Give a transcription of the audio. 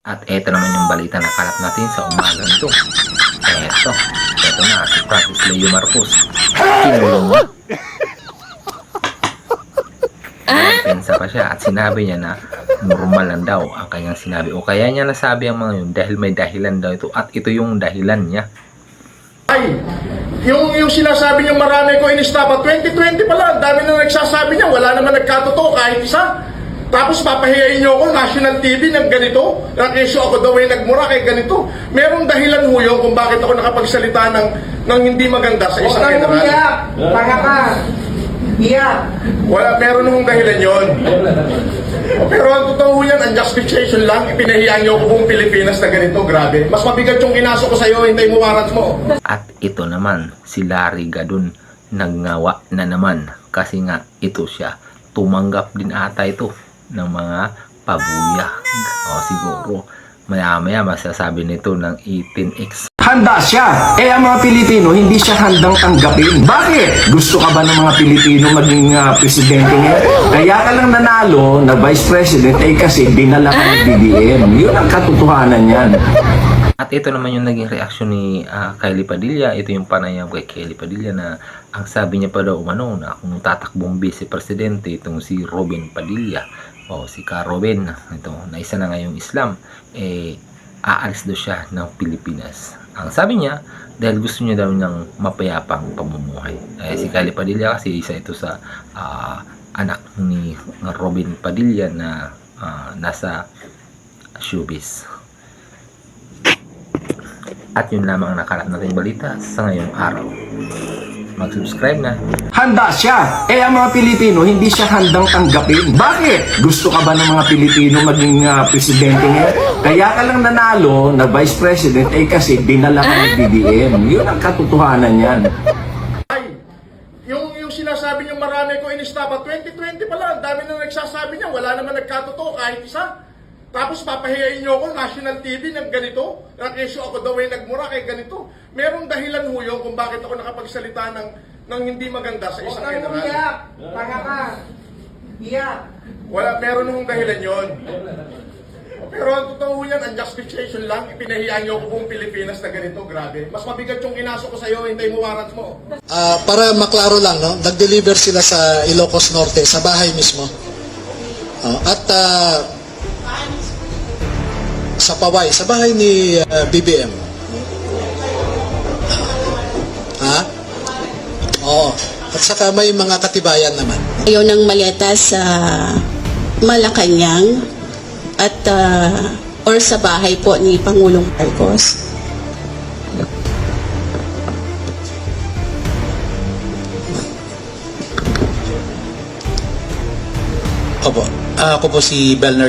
At eto naman yung balita na kalat natin sa umagang ito. Eto na, si Francis Leo Marcos. Kinulong na. Pensa pa siya at sinabi niya na normal lang daw ang kanyang sinabi. O kaya niya nasabi ang mga yun dahil may dahilan daw ito. At ito yung dahilan niya. Ay, yung sinasabi niyo marami ko inistapa, 2020 pa lang, dami na nagsasabi niya, wala naman nagkatotoo kahit isa. Tapos papahiyain niyo ako, national TV ng ganito, na kesyo ako daw ay nagmura kay ganito. Merong dahilan ho yun kung bakit ako nakapagsalita ng hindi maganda sa isang general. Huwag kang umiyak, tanga ka. Iyak. Wala, meron hong dahilan yun. Pero ang totoo yan, ang justification lang, ipinahiyaan niyo ako buong Pilipinas na ganito, grabe. Mas mabigat yung kinaso ko sa'yo, hintay mo warrants mo. At ito naman, si Larry Gadon, nagngawa na naman. Kasi nga, ito siya. Tumanggap din ata ito ng mga pabuyag. O siguro, maya-maya masasabi nito ng 18X. Handa siya. Ang mga Pilipino, hindi siya handang tanggapin. Bakit? Gusto ka ba ng mga Pilipino maging presidente ngayon? Kaya ka lang nanalo na vice president kasi dinala ka ng BBM. Yun ang katotohanan yan. At ito naman yung naging reaksyon ni Kylie Padilla. Ito yung panayam kay Kylie Padilla na ang sabi niya pa daw umano na kung tatakbong vice-presidente itong si Robin Padilla o si Ka Robin, ito, na isa na ngayong Islam, aalis daw siya ng Pilipinas. Ang sabi niya, dahil gusto niya daw ng mapayapang pamumuhay. Si Kylie Padilla kasi isa ito sa anak ni Robin Padilla na nasa showbiz. At yun lamang ang nakalat natin balita sa ngayong araw. Mag-subscribe na. Handa siya. Ang mga Pilipino, hindi siya handang tanggapin. Bakit? Gusto ka ba ng mga Pilipino maging presidente ngayon? Kaya ka lang nanalo na vice president kasi dinala ka ng BBM. Yun ang katotohanan yan. Ay, yung sinasabi niyo marami ko inistapa, 2020 pa lang, dami na nagsasabi niya, wala naman nagkatotoo kahit isa. Tapos papahiyain niyo ako, national TV ng ganito, na kesyo ako daw ay nagmura kay ganito. Merong dahilan ho yun kung bakit ako nakapagsalita ng hindi maganda sa Huwag isang kang general. umiyak, tanga ka. Iyak. Wala, meron hong dahilan yun. Pero ang totoo yan, ang justification lang, ipinahiyaan niyo ako buong Pilipinas na ganito, grabe. Mas mabigat yung kinaso ko sa'yo, hintay mo warrants mo. Para maklaro lang, no? Nag-deliver sila sa Ilocos Norte, sa bahay mismo. At sa Paway, sa bahay ni BBM. Ha? Oo. At saka may mga katibayan naman. Ayaw ng maleta sa Malacanang at or sa bahay po ni Pangulong Marcos. Opo. Ako po si Belner